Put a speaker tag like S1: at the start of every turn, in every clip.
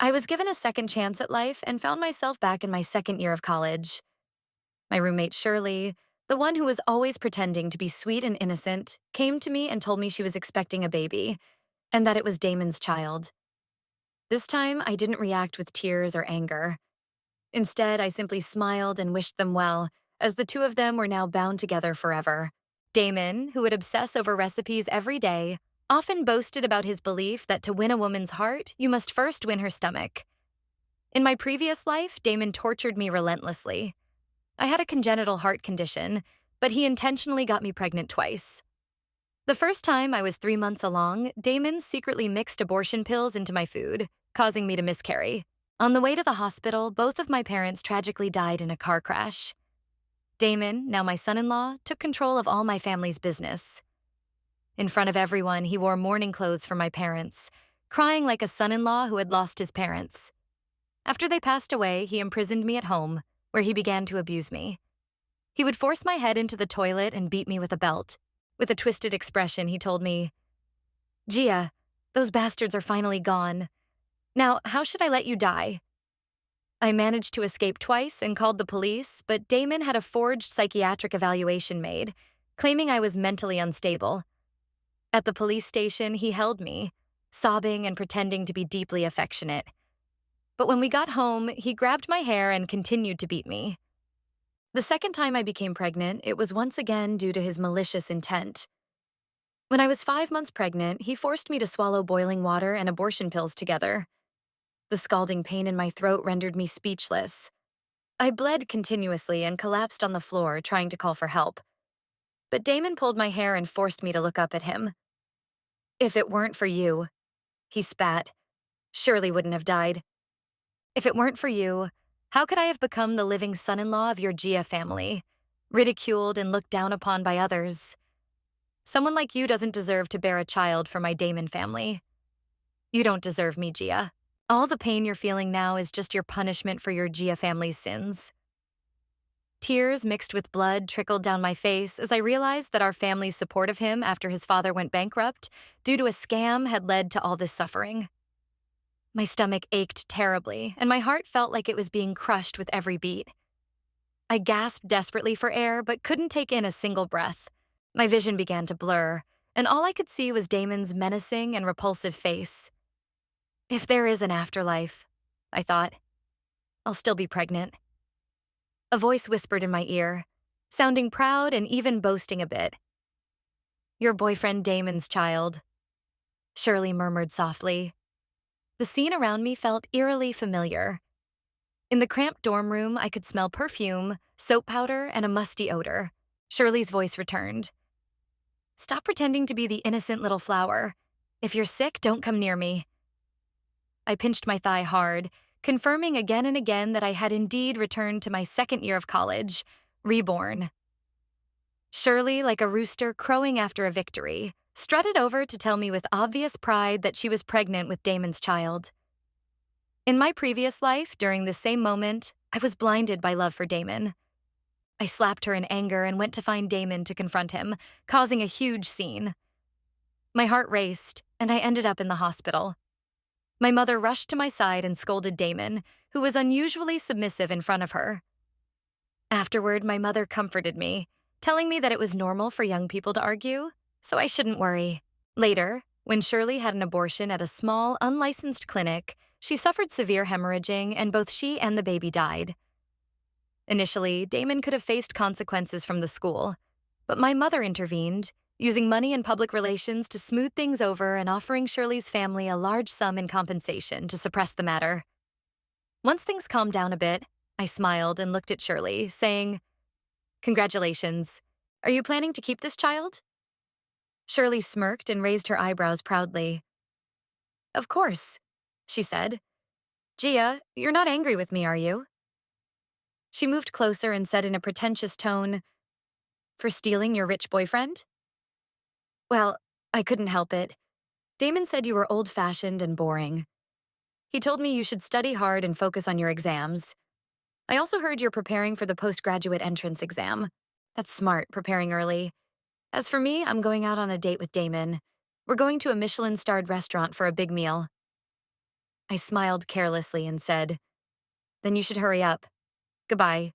S1: I was given a second chance at life and found myself back in my second year of college. My roommate Shirley, the one who was always pretending to be sweet and innocent, came to me and told me she was expecting a baby, and that it was Damon's child. This time, I didn't react with tears or anger. Instead, I simply smiled and wished them well, as the two of them were now bound together forever. Damon, who would obsess over recipes every day, often boasted about his belief that to win a woman's heart, you must first win her stomach. In my previous life, Damon tortured me relentlessly. I had a congenital heart condition, but he intentionally got me pregnant twice. The first time I was 3 months along, Damon secretly mixed abortion pills into my food, causing me to miscarry. On the way to the hospital, both of my parents tragically died in a car crash. Damon, now my son-in-law, took control of all my family's business. In front of everyone, he wore mourning clothes for my parents, crying like a son-in-law who had lost his parents. After they passed away, he imprisoned me at home, where he began to abuse me. He would force my head into the toilet and beat me with a belt. With a twisted expression, he told me, "Gia, those bastards are finally gone. Now, how should I let you die?" I managed to escape twice and called the police, but Damon had a forged psychiatric evaluation made, claiming I was mentally unstable. At the police station, he held me, sobbing and pretending to be deeply affectionate. But when we got home, he grabbed my hair and continued to beat me. The second time I became pregnant, it was once again due to his malicious intent. When I was 5 months pregnant, he forced me to swallow boiling water and abortion pills together. The scalding pain in my throat rendered me speechless. I bled continuously and collapsed on the floor, trying to call for help. But Damon pulled my hair and forced me to look up at him. "If it weren't for you," he spat, "Shirley wouldn't have died. If it weren't for you, how could I have become the living son-in-law of your Gia family, ridiculed and looked down upon by others? Someone like you doesn't deserve to bear a child for my Damon family. You don't deserve me, Gia. All the pain you're feeling now is just your punishment for your Gia family's sins." Tears mixed with blood trickled down my face as I realized that our family's support of him after his father went bankrupt due to a scam had led to all this suffering. My stomach ached terribly, and my heart felt like it was being crushed with every beat. I gasped desperately for air, but couldn't take in a single breath. My vision began to blur, and all I could see was Damon's menacing and repulsive face. If there is an afterlife, I thought, I'll still be pregnant. A voice whispered in my ear, sounding proud and even boasting a bit. "Your boyfriend Damon's child," Shirley murmured softly. The scene around me felt eerily familiar. In the cramped dorm room, I could smell perfume, soap powder, and a musty odor. Shirley's voice returned. "Stop pretending to be the innocent little flower. If you're sick, don't come near me." I pinched my thigh hard, confirming again and again that I had indeed returned to my second year of college, Reborn. Shirley, like a rooster crowing after a victory, strutted over to tell me with obvious pride that she was pregnant with Damon's child. In my previous life, during this same moment, I was blinded by love for Damon. I slapped her in anger and went to find Damon to confront him, causing a huge scene. My heart raced, and I ended up in the hospital. My mother rushed to my side and scolded Damon, who was unusually submissive in front of her. Afterward, my mother comforted me, telling me that it was normal for young people to argue, so I shouldn't worry. Later, when Shirley had an abortion at a small, unlicensed clinic, she suffered severe hemorrhaging and both she and the baby died. Initially, Damon could have faced consequences from the school, but my mother intervened, using money and public relations to smooth things over and offering Shirley's family a large sum in compensation to suppress the matter. Once things calmed down a bit, I smiled and looked at Shirley, saying, "Congratulations. Are you planning to keep this child?" Shirley smirked and raised her eyebrows proudly. "Of course," she said. "Gia, you're not angry with me, are you?" She moved closer and said in a pretentious tone, "For stealing your rich boyfriend?" "Well, I couldn't help it. Damon said you were old-fashioned and boring. He told me you should study hard and focus on your exams. I also heard you're preparing for the postgraduate entrance exam. That's smart, preparing early. As for me, I'm going out on a date with Damon. We're going to a Michelin-starred restaurant for a big meal." I smiled carelessly and said, "Then you should hurry up. Goodbye."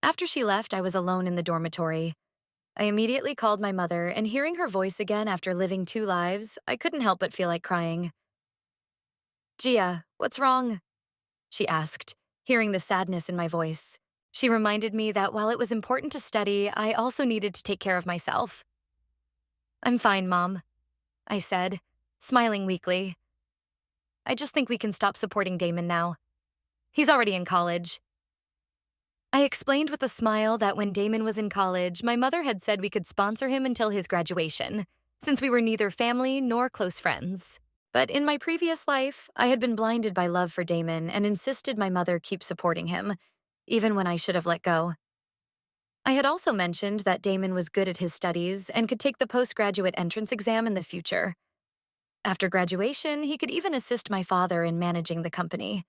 S1: After she left, I was alone in the dormitory. I immediately called my mother, and hearing her voice again after living two lives, I couldn't help but feel like crying. "Gia, what's wrong?" she asked, hearing the sadness in my voice. She reminded me that while it was important to study, I also needed to take care of myself. "I'm fine, Mom," I said, smiling weakly. "I just think we can stop supporting Damon now. He's already in college." I explained with a smile that when Damon was in college, my mother had said we could sponsor him until his graduation, since we were neither family nor close friends. But in my previous life, I had been blinded by love for Damon and insisted my mother keep supporting him, even when I should have let go. I had also mentioned that Damon was good at his studies and could take the postgraduate entrance exam in the future. After graduation, he could even assist my father in managing the company.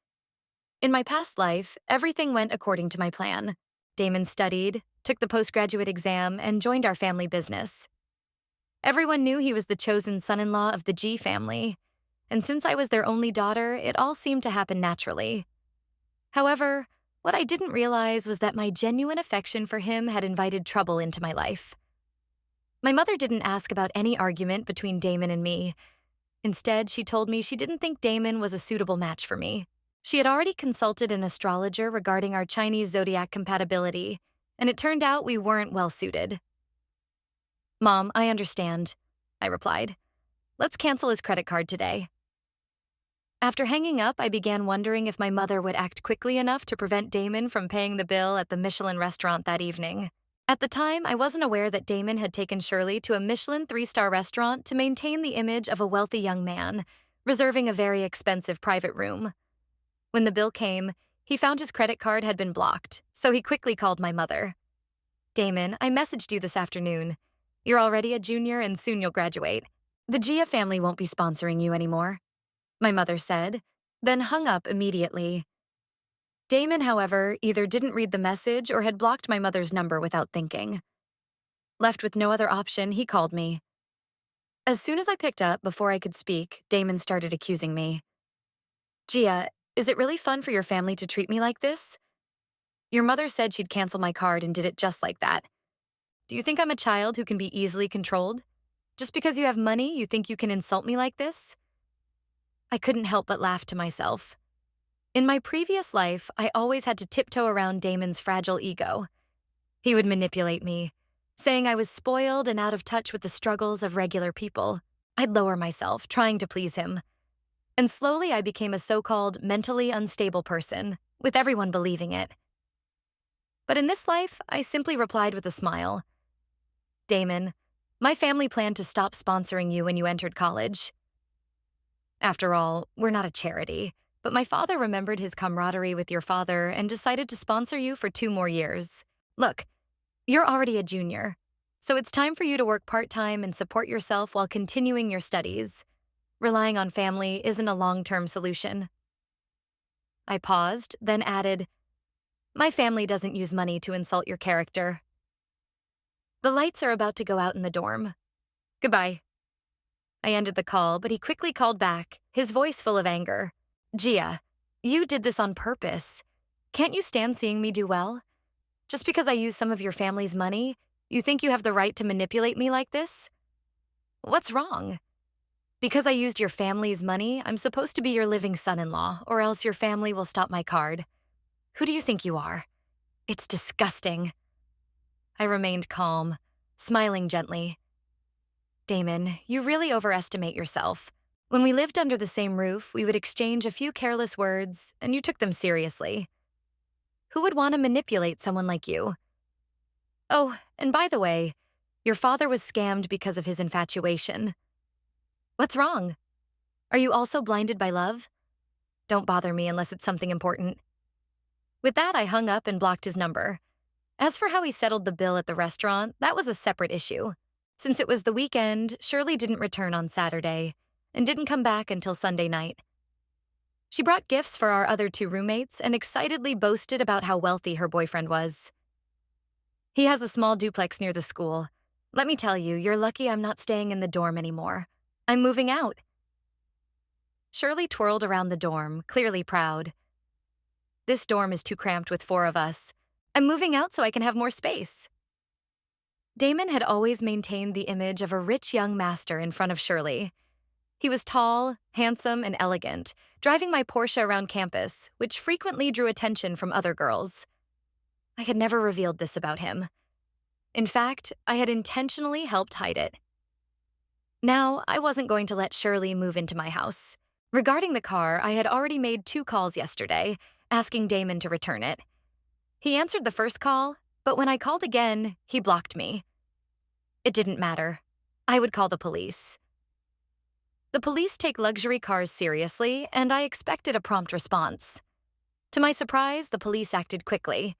S1: In my past life, everything went according to my plan. Damon studied, took the postgraduate exam, and joined our family business. Everyone knew he was the chosen son-in-law of the G family, and since I was their only daughter, it all seemed to happen naturally. However, what I didn't realize was that my genuine affection for him had invited trouble into my life. My mother didn't ask about any argument between Damon and me. Instead, she told me she didn't think Damon was a suitable match for me. She had already consulted an astrologer regarding our Chinese zodiac compatibility, and it turned out we weren't well suited. "Mom, I understand," I replied. "Let's cancel his credit card today." After hanging up, I began wondering if my mother would act quickly enough to prevent Damon from paying the bill at the Michelin restaurant that evening. At the time, I wasn't aware that Damon had taken Shirley to a Michelin 3-star restaurant to maintain the image of a wealthy young man, reserving a very expensive private room. When the bill came, he found his credit card had been blocked, so he quickly called my mother. "Damon, I messaged you this afternoon. You're already a junior and soon you'll graduate. The Gia family won't be sponsoring you anymore," my mother said, then hung up immediately. Damon, however, either didn't read the message or had blocked my mother's number without thinking. Left with no other option, he called me. As soon as I picked up, before I could speak, Damon started accusing me. "Gia, is it really fun for your family to treat me like this? Your mother said she'd cancel my card and did it just like that. Do you think I'm a child who can be easily controlled? Just because you have money, you think you can insult me like this?" I couldn't help but laugh to myself. In my previous life, I always had to tiptoe around Damon's fragile ego. He would manipulate me, saying I was spoiled and out of touch with the struggles of regular people. I'd lower myself, trying to please him. And slowly I became a so-called mentally unstable person, with everyone believing it. But in this life, I simply replied with a smile. "Damon, my family planned to stop sponsoring you when you entered college. After all, we're not a charity, but my father remembered his camaraderie with your father and decided to sponsor you for 2 more years. Look, you're already a junior, so it's time for you to work part-time and support yourself while continuing your studies. Relying on family isn't a long-term solution." I paused, then added, "My family doesn't use money to insult your character." The lights are about to go out in the dorm. Goodbye. I ended the call, but he quickly called back, his voice full of anger. "Gia, you did this on purpose. Can't you stand seeing me do well? Just because I use some of your family's money, you think you have the right to manipulate me like this? What's wrong? Because I used your family's money, I'm supposed to be your living son-in-law, or else your family will stop my card. Who do you think you are? It's disgusting." I remained calm, smiling gently. "Damon, you really overestimate yourself. When we lived under the same roof, we would exchange a few careless words, and you took them seriously. Who would want to manipulate someone like you? Oh, and by the way, your father was scammed because of his infatuation. What's wrong? Are you also blinded by love? Don't bother me unless it's something important." With that, I hung up and blocked his number. As for how he settled the bill at the restaurant, that was a separate issue. Since it was the weekend, Shirley didn't return on Saturday and didn't come back until Sunday night. She brought gifts for our other 2 roommates and excitedly boasted about how wealthy her boyfriend was. "He has a small duplex near the school. Let me tell you, you're lucky I'm not staying in the dorm anymore. I'm moving out." Shirley twirled around the dorm, clearly proud. This dorm is too cramped with 4 of us. I'm moving out so I can have more space. Damon had always maintained the image of a rich young master in front of Shirley. He was tall, handsome, and elegant, driving my Porsche around campus, which frequently drew attention from other girls. I had never revealed this about him. In fact, I had intentionally helped hide it. Now, I wasn't going to let Shirley move into my house. Regarding the car, I had already made 2 calls yesterday, asking Damon to return it. He answered the first call, but when I called again, he blocked me. It didn't matter. I would call the police. The police take luxury cars seriously, and I expected a prompt response. To my surprise, the police acted quickly.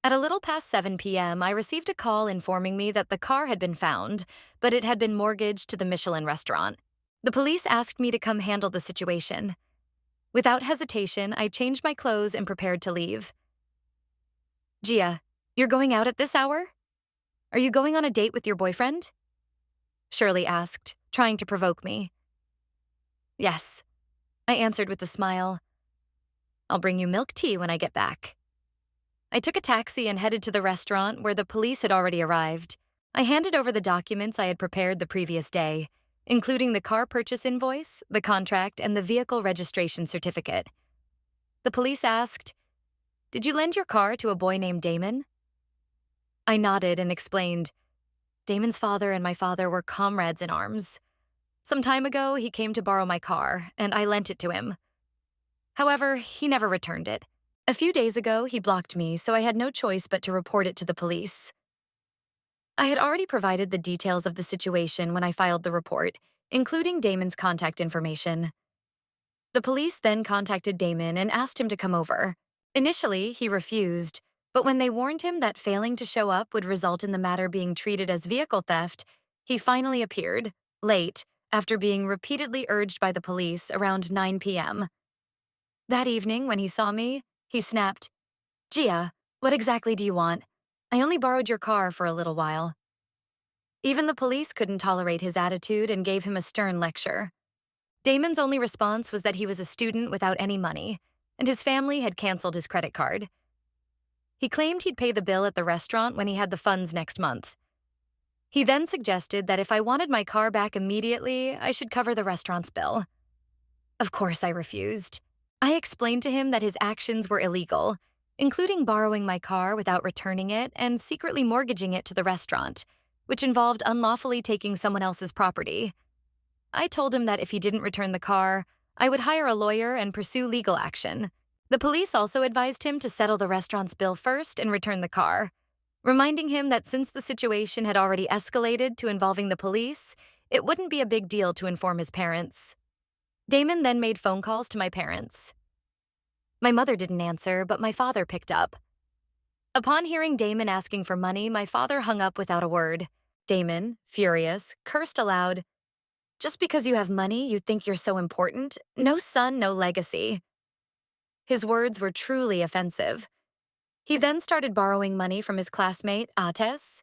S1: At a little past 7 p.m., I received a call informing me that the car had been found, but it had been mortgaged to the Michelin restaurant. The police asked me to come handle the situation. Without hesitation, I changed my clothes and prepared to leave. Gia, you're going out at this hour? Are you going on a date with your boyfriend? Shirley asked, trying to provoke me. Yes, I answered with a smile. I'll bring you milk tea when I get back. I took a taxi and headed to the restaurant where the police had already arrived. I handed over the documents I had prepared the previous day, including the car purchase invoice, the contract, and the vehicle registration certificate. The police asked, "Did you lend your car to a boy named Damon?" I nodded and explained, Damon's father and my father were comrades in arms. Some time ago, he came to borrow my car, and I lent it to him. However, he never returned it. A few days ago, he blocked me, so I had no choice but to report it to the police. I had already provided the details of the situation when I filed the report, including Damon's contact information. The police then contacted Damon and asked him to come over. Initially, he refused, but when they warned him that failing to show up would result in the matter being treated as vehicle theft, he finally appeared, late, after being repeatedly urged by the police around 9 p.m. That evening, when he saw me, he snapped, Gia, what exactly do you want? I only borrowed your car for a little while. Even the police couldn't tolerate his attitude and gave him a stern lecture. Damon's only response was that he was a student without any money, and his family had canceled his credit card. He claimed he'd pay the bill at the restaurant when he had the funds next month. He then suggested that if I wanted my car back immediately, I should cover the restaurant's bill. Of course, I refused. I explained to him that his actions were illegal, including borrowing my car without returning it and secretly mortgaging it to the restaurant, which involved unlawfully taking someone else's property. I told him that if he didn't return the car, I would hire a lawyer and pursue legal action. The police also advised him to settle the restaurant's bill first and return the car, reminding him that since the situation had already escalated to involving the police, it wouldn't be a big deal to inform his parents. Damon then made phone calls to my parents. My mother didn't answer, but my father picked up. Upon hearing Damon asking for money, my father hung up without a word. Damon, furious, cursed aloud. Just because you have money, you think you're so important? No son, no legacy. His words were truly offensive. He then started borrowing money from his classmate, Ates,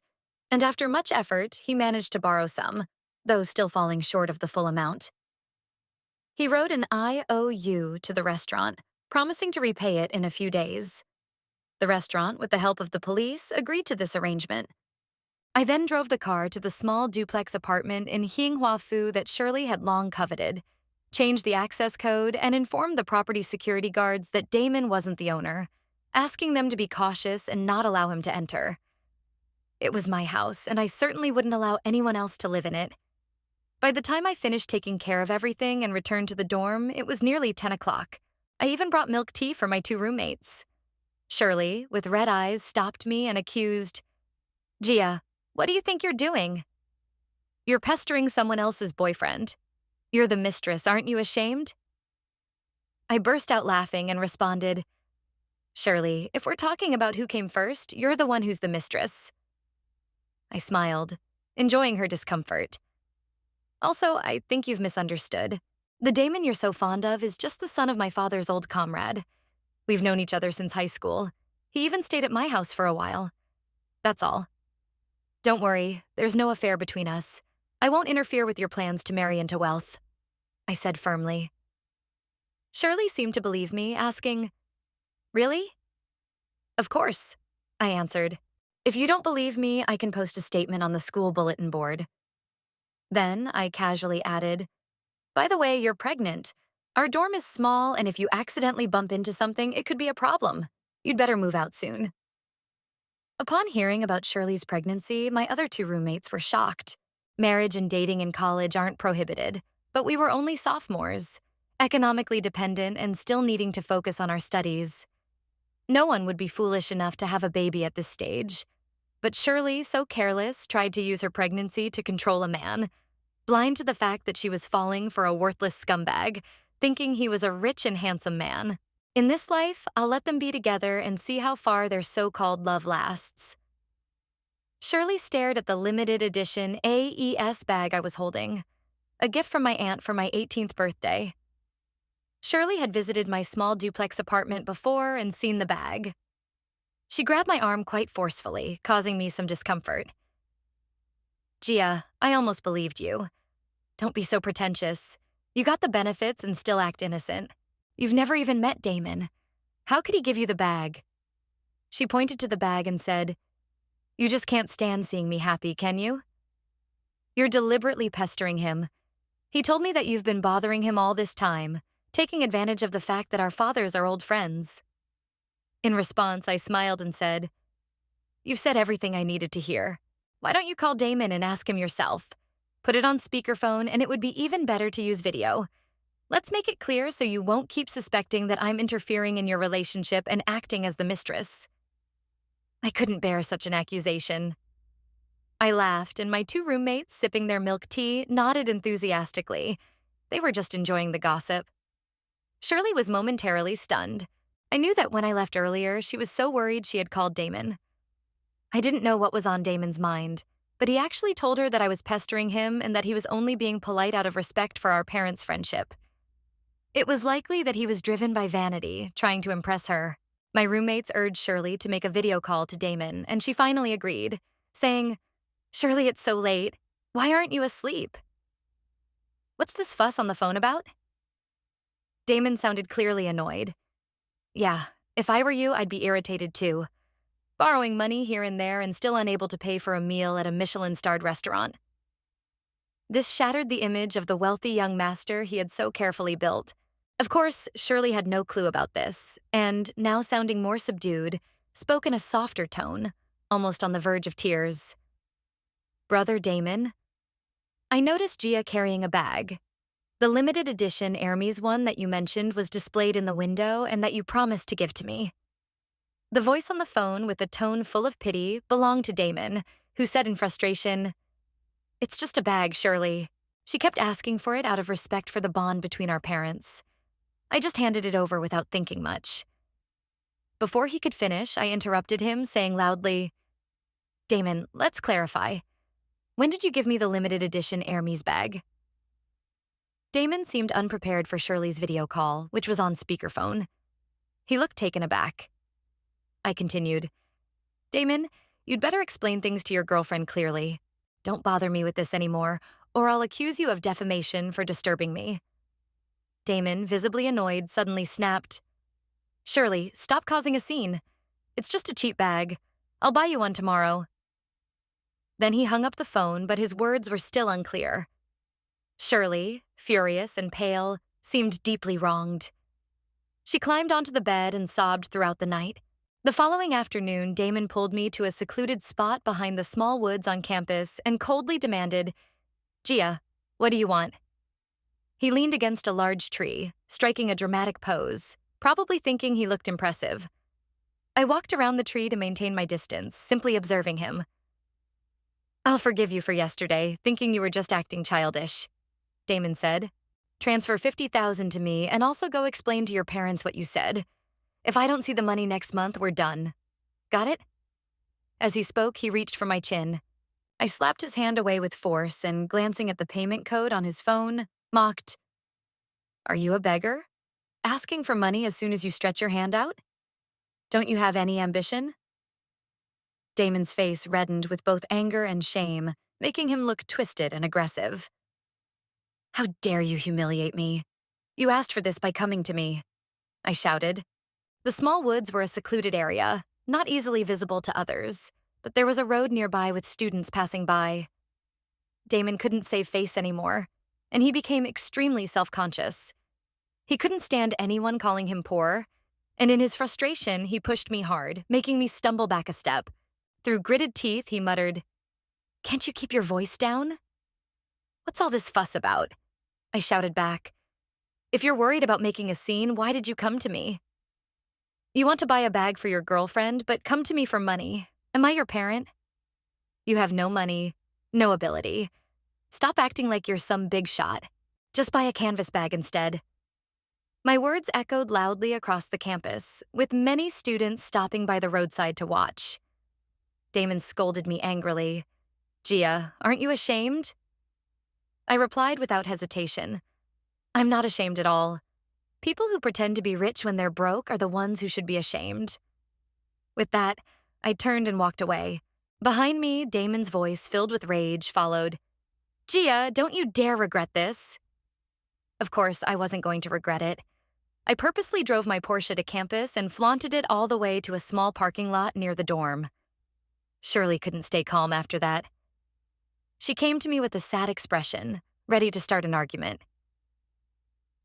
S1: and after much effort, he managed to borrow some, though still falling short of the full amount. He wrote an IOU to the restaurant, promising to repay it in a few days. The restaurant, with the help of the police, agreed to this arrangement. I then drove the car to the small duplex apartment in Hinghua Fu that Shirley had long coveted, changed the access code, and informed the property security guards that Damon wasn't the owner, asking them to be cautious and not allow him to enter. It was my house, and I certainly wouldn't allow anyone else to live in it. By the time I finished taking care of everything and returned to the dorm, it was nearly 10 o'clock. I even brought milk tea for my 2 roommates. Shirley, with red eyes, stopped me and accused, Gia, what do you think you're doing? You're pestering someone else's boyfriend. You're the mistress, aren't you ashamed? I burst out laughing and responded, Shirley, if we're talking about who came first, you're the one who's the mistress. I smiled, enjoying her discomfort. Also, I think you've misunderstood. The Damon you're so fond of is just the son of my father's old comrade. We've known each other since high school. He even stayed at my house for a while. That's all. Don't worry, there's no affair between us. I won't interfere with your plans to marry into wealth, I said firmly. Shirley seemed to believe me, asking, "Really?" "Of course," I answered. "If you don't believe me, I can post a statement on the school bulletin board." Then I casually added, "By the way, you're pregnant. Our dorm is small, and if you accidentally bump into something, it could be a problem. You'd better move out soon." Upon hearing about Shirley's pregnancy, my other two roommates were shocked. Marriage and dating in college aren't prohibited, but we were only sophomores, economically dependent and still needing to focus on our studies. No one would be foolish enough to have a baby at this stage. But Shirley, so careless, tried to use her pregnancy to control a man, blind to the fact that she was falling for a worthless scumbag, thinking he was a rich and handsome man. In this life, I'll let them be together and see how far their so-called love lasts. Shirley stared at the limited edition AES bag I was holding, a gift from my aunt for my 18th birthday. Shirley had visited my small duplex apartment before and seen the bag. She grabbed my arm quite forcefully, causing me some discomfort. "Gia, I almost believed you. Don't be so pretentious. You got the benefits and still act innocent. You've never even met Damon. How could he give you the bag?" She pointed to the bag and said, "You just can't stand seeing me happy, can you? You're deliberately pestering him. He told me that you've been bothering him all this time, taking advantage of the fact that our fathers are old friends." In response, I smiled and said, "You've said everything I needed to hear. Why don't you call Damon and ask him yourself? Put it on speakerphone, and it would be even better to use video. Let's make it clear so you won't keep suspecting that I'm interfering in your relationship and acting as the mistress." I couldn't bear such an accusation. I laughed, and my two roommates, sipping their milk tea, nodded enthusiastically. They were just enjoying the gossip. Shirley was momentarily stunned. I knew that when I left earlier, she was so worried she had called Damon. I didn't know what was on Damon's mind, but he actually told her that I was pestering him and that he was only being polite out of respect for our parents' friendship. It was likely that he was driven by vanity, trying to impress her. My roommates urged Shirley to make a video call to Damon, and she finally agreed, saying, "Shirley, it's so late. Why aren't you asleep? What's this fuss on the phone about?" Damon sounded clearly annoyed. "Yeah, if I were you, I'd be irritated too. Borrowing money here and there and still unable to pay for a meal at a Michelin-starred restaurant." This shattered the image of the wealthy young master he had so carefully built. Of course, Shirley had no clue about this, and, now sounding more subdued, spoke in a softer tone, almost on the verge of tears. "Brother Damon?" I noticed Gia carrying a bag. The limited edition Hermes one that you mentioned was displayed in the window and that you promised to give to me. The voice on the phone, with a tone full of pity, belonged to Damon, who said in frustration, "It's just a bag, Shirley. She kept asking for it out of respect for the bond between our parents. I just handed it over without thinking much." Before he could finish, I interrupted him, saying loudly, "Damon, let's clarify. When did you give me the limited edition Hermes bag?" Damon seemed unprepared for Shirley's video call, which was on speakerphone. He looked taken aback. I continued, "Damon, you'd better explain things to your girlfriend clearly. Don't bother me with this anymore, or I'll accuse you of defamation for disturbing me." Damon, visibly annoyed, suddenly snapped, "Shirley, stop causing a scene. It's just a cheap bag. I'll buy you one tomorrow." Then he hung up the phone, but his words were still unclear. Shirley, furious and pale, seemed deeply wronged. She climbed onto the bed and sobbed throughout the night. The following afternoon, Damon pulled me to a secluded spot behind the small woods on campus and coldly demanded, "Gia, what do you want?" He leaned against a large tree, striking a dramatic pose, probably thinking he looked impressive. I walked around the tree to maintain my distance, simply observing him. "I'll forgive you for yesterday, thinking you were just acting childish," Damon said. "Transfer $50,000 to me and also go explain to your parents what you said. If I don't see the money next month, we're done. Got it?" As he spoke, he reached for my chin. I slapped his hand away with force and, glancing at the payment code on his phone, mocked, "Are you a beggar? Asking for money as soon as you stretch your hand out? Don't you have any ambition?" Damon's face reddened with both anger and shame, making him look twisted and aggressive. "How dare you humiliate me? You asked for this by coming to me, I shouted. The small woods were a secluded area, not easily visible to others, but there was a road nearby with students passing by. Damon couldn't save face anymore, and he became extremely self-conscious. He couldn't stand anyone calling him poor, and in his frustration, he pushed me hard, making me stumble back a step. Through gritted teeth, he muttered, "Can't you keep your voice down?" "What's all this fuss about?" I shouted back. "If you're worried about making a scene, why did you come to me?" "You want to buy a bag for your girlfriend, but come to me for money. Am I your parent?" "You have no money, no ability. Stop acting like you're some big shot. Just buy a canvas bag instead." My words echoed loudly across the campus, with many students stopping by the roadside to watch. Damon scolded me angrily. "Gia, aren't you ashamed?" I replied without hesitation. "I'm not ashamed at all. People who pretend to be rich when they're broke are the ones who should be ashamed." With that, I turned and walked away. Behind me, Damon's voice, filled with rage, followed. "Gia, don't you dare regret this." Of course, I wasn't going to regret it. I purposely drove my Porsche to campus and flaunted it all the way to a small parking lot near the dorm. Shirley couldn't stay calm after that. She came to me with a sad expression, ready to start an argument.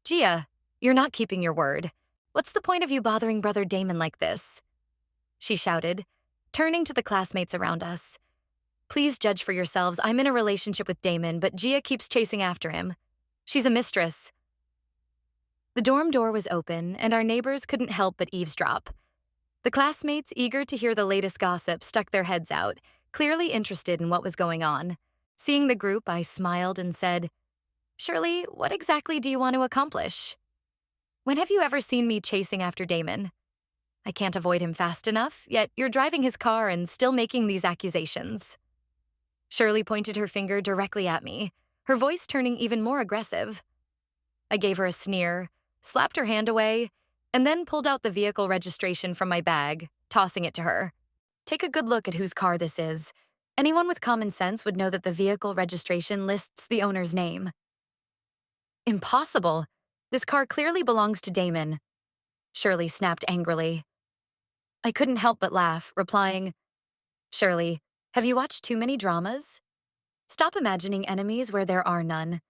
S1: "Gia, you're not keeping your word. What's the point of you bothering Brother Damon like this?" she shouted, turning to the classmates around us. "Please judge for yourselves. I'm in a relationship with Damon, but Gia keeps chasing after him. She's a mistress." The dorm door was open, and our neighbors couldn't help but eavesdrop. The classmates, eager to hear the latest gossip, stuck their heads out, clearly interested in what was going on. Seeing the group, I smiled and said, "Shirley, what exactly do you want to accomplish?" "When have you ever seen me chasing after Damon? I can't avoid him fast enough, yet you're driving his car and still making these accusations." Shirley pointed her finger directly at me, her voice turning even more aggressive. I gave her a sneer, slapped her hand away, and then pulled out the vehicle registration from my bag, tossing it to her. "Take a good look at whose car this is. Anyone with common sense would know that the vehicle registration lists the owner's name." "Impossible. This car clearly belongs to Damon," Shirley snapped angrily. I couldn't help but laugh, replying, "Shirley, have you watched too many dramas? Stop imagining enemies where there are none.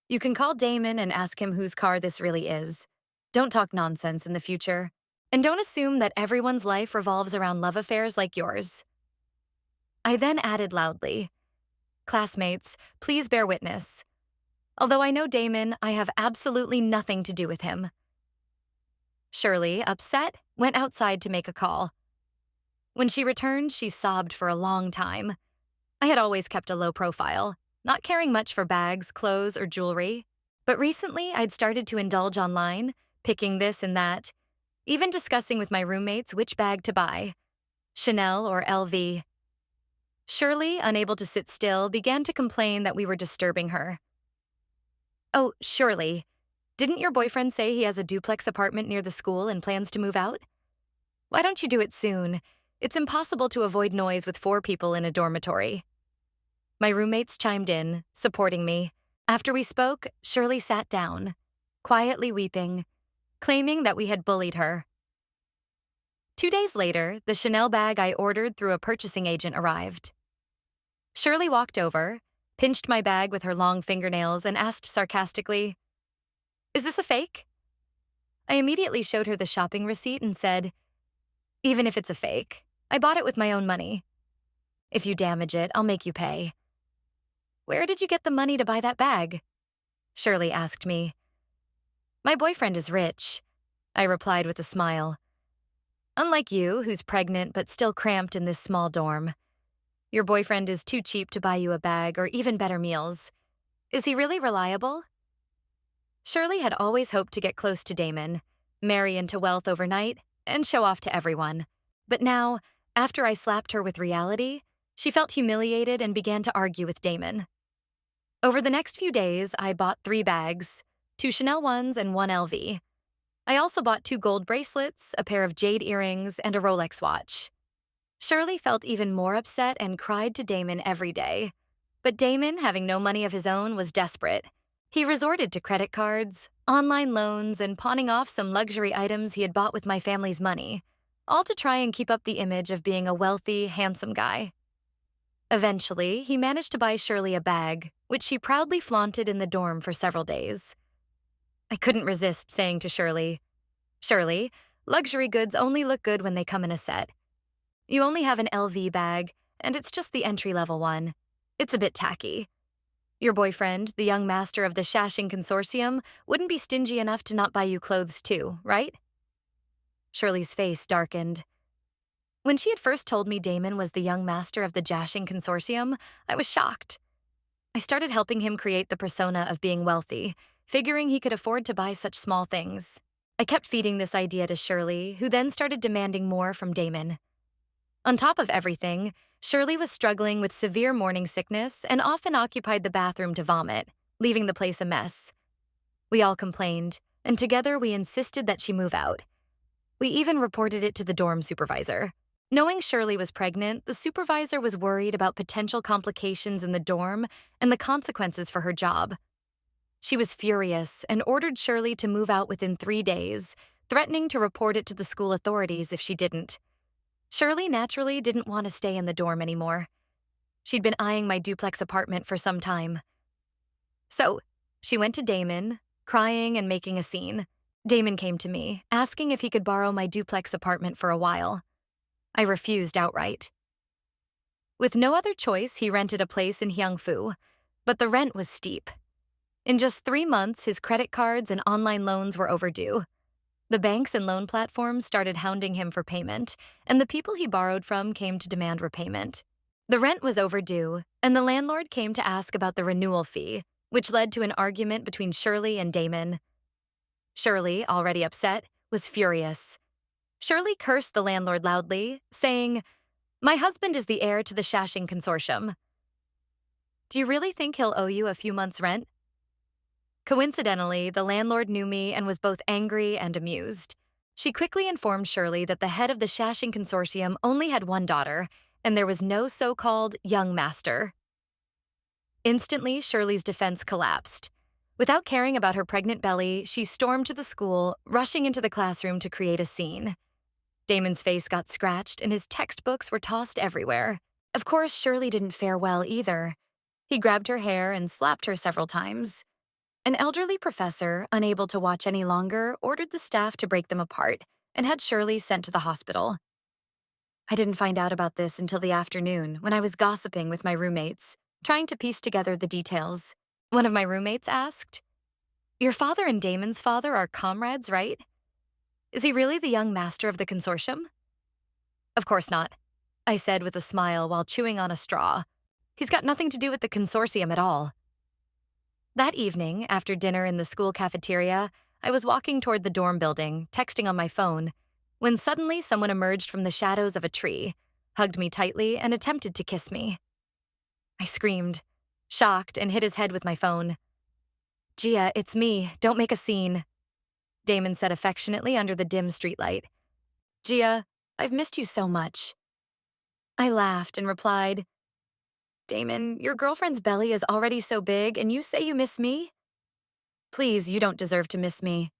S1: You can call Damon and ask him whose car this really is. Don't talk nonsense in the future. And don't assume that everyone's life revolves around love affairs like yours." I then added loudly, "Classmates, please bear witness. Although I know Damon, I have absolutely nothing to do with him." Shirley, upset, went outside to make a call. When she returned, she sobbed for a long time. I had always kept a low profile, not caring much for bags, clothes, or jewelry. But recently, I'd started to indulge online, picking this and that, even discussing with my roommates which bag to buy, Chanel or LV. Shirley, unable to sit still, began to complain that we were disturbing her. "Oh, Shirley, didn't your boyfriend say he has a duplex apartment near the school and plans to move out? Why don't you do it soon? It's impossible to avoid noise with 4 people in a dormitory." My roommates chimed in, supporting me. After we spoke, Shirley sat down, quietly weeping, claiming that we had bullied her. 2 days later, the Chanel bag I ordered through a purchasing agent arrived. Shirley walked over, pinched my bag with her long fingernails, and asked sarcastically, "Is this a fake?" I immediately showed her the shopping receipt and said, "Even if it's a fake, I bought it with my own money. If you damage it, I'll make you pay." "Where did you get the money to buy that bag?" Shirley asked me. "My boyfriend is rich," I replied with a smile. "Unlike you, who's pregnant but still cramped in this small dorm. Your boyfriend is too cheap to buy you a bag or even better meals. Is he really reliable?" Shirley had always hoped to get close to Damon, marry into wealth overnight, and show off to everyone. But now, after I slapped her with reality, she felt humiliated and began to argue with Damon. Over the next few days, I bought 3 bags, 2 Chanel ones and 1 LV. I also bought 2 gold bracelets, a pair of jade earrings, and a Rolex watch. Shirley felt even more upset and cried to Damon every day. But Damon, having no money of his own, was desperate. He resorted to credit cards, online loans, and pawning off some luxury items he had bought with my family's money, all to try and keep up the image of being a wealthy, handsome guy. Eventually, he managed to buy Shirley a bag, which she proudly flaunted in the dorm for several days. I couldn't resist saying to Shirley, "Shirley, luxury goods only look good when they come in a set. You only have an LV bag, and it's just the entry-level one. It's a bit tacky. Your boyfriend, the young master of the Shashing Consortium, wouldn't be stingy enough to not buy you clothes too, right?" Shirley's face darkened. When she had first told me Damon was the young master of the Jashing Consortium, I was shocked. I started helping him create the persona of being wealthy, figuring he could afford to buy such small things. I kept feeding this idea to Shirley, who then started demanding more from Damon. On top of everything, Shirley was struggling with severe morning sickness and often occupied the bathroom to vomit, leaving the place a mess. We all complained, and together we insisted that she move out. We even reported it to the dorm supervisor. Knowing Shirley was pregnant, the supervisor was worried about potential complications in the dorm and the consequences for her job. She was furious and ordered Shirley to move out within 3 days, threatening to report it to the school authorities if she didn't. Shirley naturally didn't want to stay in the dorm anymore. She'd been eyeing my duplex apartment for some time. So, she went to Damon, crying and making a scene. Damon came to me, asking if he could borrow my duplex apartment for a while. I refused outright. With no other choice, he rented a place in Hyungfu, but the rent was steep. In just 3 months, his credit cards and online loans were overdue. The banks and loan platforms started hounding him for payment, and the people he borrowed from came to demand repayment. The rent was overdue, and the landlord came to ask about the renewal fee, which led to an argument between Shirley and Damon. Shirley, already upset, was furious. Shirley cursed the landlord loudly, saying, "My husband is the heir to the Shashing Consortium. Do you really think he'll owe you a few months' rent?" Coincidentally, the landlord knew me and was both angry and amused. She quickly informed Shirley that the head of the Shashing Consortium only had one daughter, and there was no so-called young master. Instantly, Shirley's defense collapsed. Without caring about her pregnant belly, she stormed to the school, rushing into the classroom to create a scene. Damon's face got scratched, and his textbooks were tossed everywhere. Of course, Shirley didn't fare well either. He grabbed her hair and slapped her several times. An elderly professor, unable to watch any longer, ordered the staff to break them apart and had Shirley sent to the hospital. I didn't find out about this until the afternoon when I was gossiping with my roommates, trying to piece together the details. One of my roommates asked, "Your father and Damon's father are comrades, right? Is he really the young master of the consortium?" "Of course not," I said with a smile while chewing on a straw. "He's got nothing to do with the consortium at all." That evening, after dinner in the school cafeteria, I was walking toward the dorm building, texting on my phone, when suddenly someone emerged from the shadows of a tree, hugged me tightly, and attempted to kiss me. I screamed, shocked, and hit his head with my phone. "Gia, it's me. Don't make a scene," Damon said affectionately under the dim streetlight. "Gia, I've missed you so much." I laughed and replied, "Damon, your girlfriend's belly is already so big, and you say you miss me? Please, you don't deserve to miss me."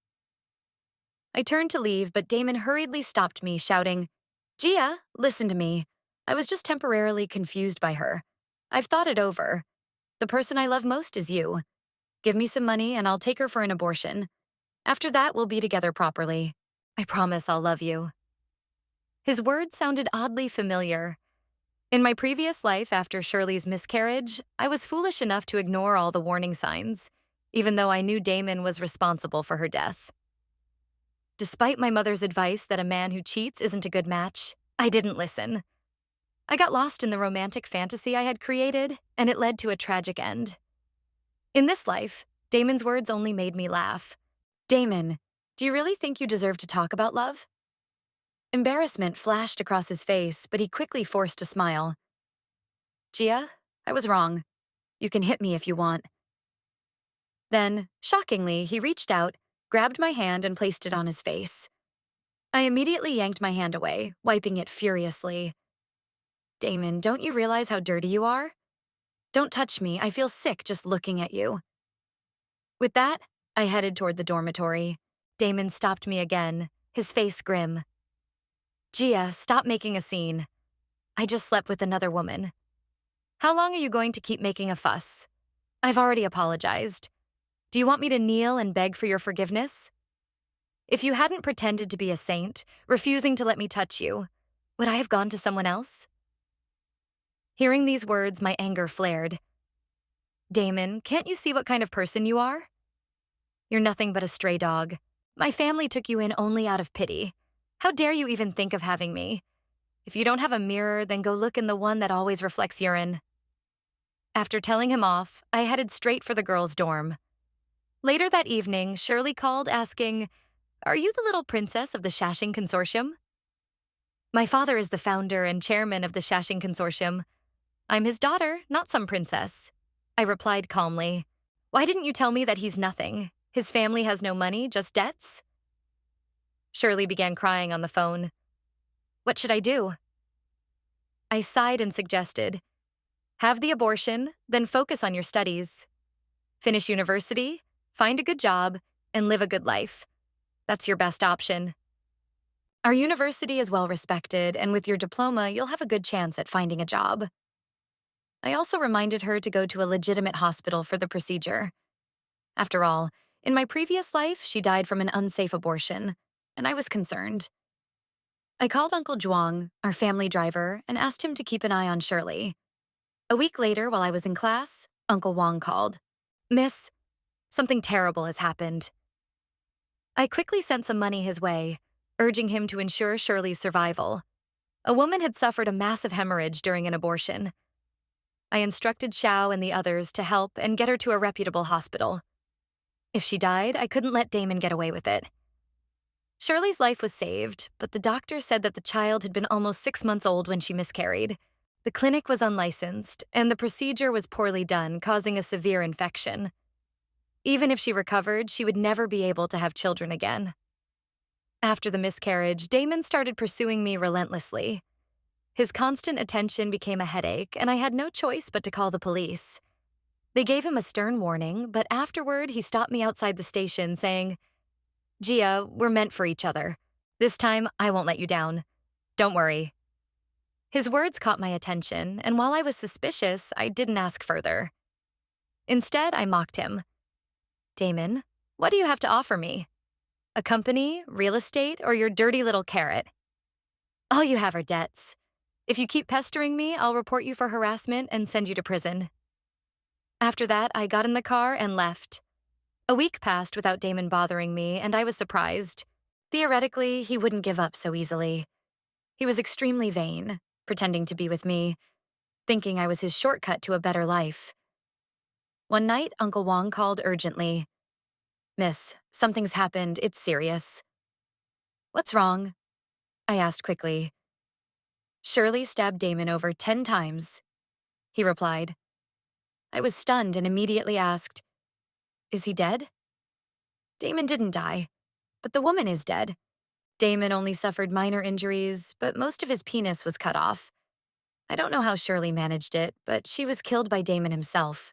S1: I turned to leave, but Damon hurriedly stopped me, shouting, "Gia, listen to me. I was just temporarily confused by her. I've thought it over. The person I love most is you. Give me some money, and I'll take her for an abortion. After that, we'll be together properly. I promise I'll love you." His words sounded oddly familiar. In my previous life after Shirley's miscarriage, I was foolish enough to ignore all the warning signs, even though I knew Damon was responsible for her death. Despite my mother's advice that a man who cheats isn't a good match, I didn't listen. I got lost in the romantic fantasy I had created, and it led to a tragic end. In this life, Damon's words only made me laugh. "Damon, do you really think you deserve to talk about love?" Embarrassment flashed across his face, but he quickly forced a smile. "Gia, I was wrong. You can hit me if you want." Then, shockingly, he reached out, grabbed my hand, and placed it on his face. I immediately yanked my hand away, wiping it furiously. "Damon, don't you realize how dirty you are? Don't touch me. I feel sick just looking at you." With that, I headed toward the dormitory. Damon stopped me again, his face grim. Gia, stop making a scene. I just slept with another woman. How long are you going to keep making a fuss? I've already apologized. Do you want me to kneel and beg for your forgiveness? If you hadn't pretended to be a saint, refusing to let me touch you, would I have gone to someone else? Hearing these words, my anger flared. Damon, can't you see what kind of person you are? You're nothing but a stray dog. My family took you in only out of pity. How dare you even think of having me? If you don't have a mirror, then go look in the one that always reflects urine. After telling him off, I headed straight for the girls' dorm. Later that evening, Shirley called asking, "Are you the little princess of the Shashing Consortium?" My father is the founder and chairman of the Shashing Consortium. I'm his daughter, not some princess. I replied calmly. Why didn't you tell me that he's nothing? His family has no money, just debts? Shirley began crying on the phone. What should I do? I sighed and suggested, have the abortion, then focus on your studies. Finish university, find a good job, and live a good life. That's your best option. Our university is well respected, and with your diploma, you'll have a good chance at finding a job. I also reminded her to go to a legitimate hospital for the procedure. After all, in my previous life, she died from an unsafe abortion, and I was concerned. I called Uncle Zhuang, our family driver, and asked him to keep an eye on Shirley. A week later, while I was in class, Uncle Wang called. Miss, something terrible has happened. I quickly sent some money his way, urging him to ensure Shirley's survival. A woman had suffered a massive hemorrhage during an abortion. I instructed Xiao and the others to help and get her to a reputable hospital. If she died, I couldn't let Damon get away with it. Shirley's life was saved, but the doctor said that the child had been almost 6 months old when she miscarried. The clinic was unlicensed, and the procedure was poorly done, causing a severe infection. Even if she recovered, she would never be able to have children again. After the miscarriage, Damon started pursuing me relentlessly. His constant attention became a headache, and I had no choice but to call the police. They gave him a stern warning, but afterward he stopped me outside the station saying, Gia, we're meant for each other. This time, I won't let you down. Don't worry. His words caught my attention, and while I was suspicious, I didn't ask further. Instead, I mocked him. Damon, what do you have to offer me? A company, real estate, or your dirty little carrot? All you have are debts. If you keep pestering me, I'll report you for harassment and send you to prison. After that, I got in the car and left. A week passed without Damon bothering me, and I was surprised. Theoretically, he wouldn't give up so easily. He was extremely vain, pretending to be with me, thinking I was his shortcut to a better life. One night, Uncle Wang called urgently. Miss, something's happened. It's serious. What's wrong? I asked quickly. Shirley stabbed Damon over 10 times. He replied. I was stunned and immediately asked, Is he dead? Damon didn't die, but the woman is dead. Damon only suffered minor injuries, but most of his penis was cut off. I don't know how Shirley managed it, but she was killed by Damon himself.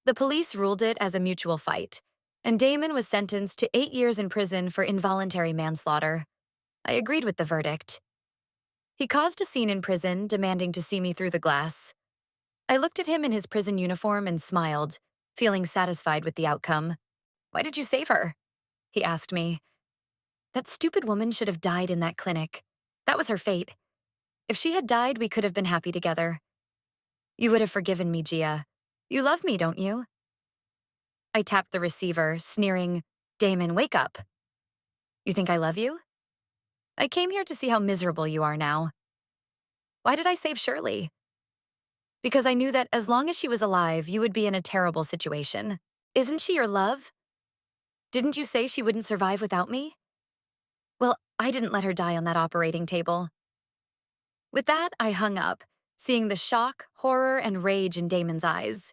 S1: The police ruled it as a mutual fight, and Damon was sentenced to 8 years in prison for involuntary manslaughter. I agreed with the verdict. He caused a scene in prison, demanding to see me through the glass. I looked at him in his prison uniform and smiled, feeling satisfied with the outcome. Why did you save her? He asked me. That stupid woman should have died in that clinic. That was her fate. If she had died, we could have been happy together. You would have forgiven me, Gia. You love me, don't you? I tapped the receiver, sneering, Damon, wake up. You think I love you? I came here to see how miserable you are now. Why did I save Shirley? Because I knew that as long as she was alive, you would be in a terrible situation. Isn't she your love? Didn't you say she wouldn't survive without me? Well, I didn't let her die on that operating table. With that, I hung up, seeing the shock, horror, and rage in Damon's eyes.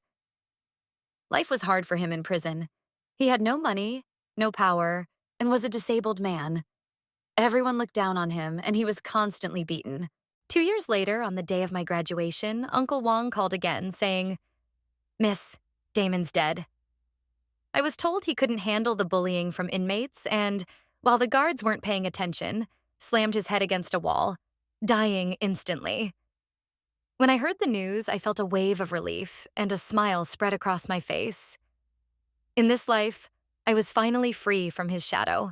S1: Life was hard for him in prison. He had no money, no power, and was a disabled man. Everyone looked down on him, and he was constantly beaten. 2 years later, on the day of my graduation, Uncle Wang called again, saying, Miss, Damon's dead. I was told he couldn't handle the bullying from inmates and, while the guards weren't paying attention, slammed his head against a wall, dying instantly. When I heard the news, I felt a wave of relief and a smile spread across my face. In this life, I was finally free from his shadow.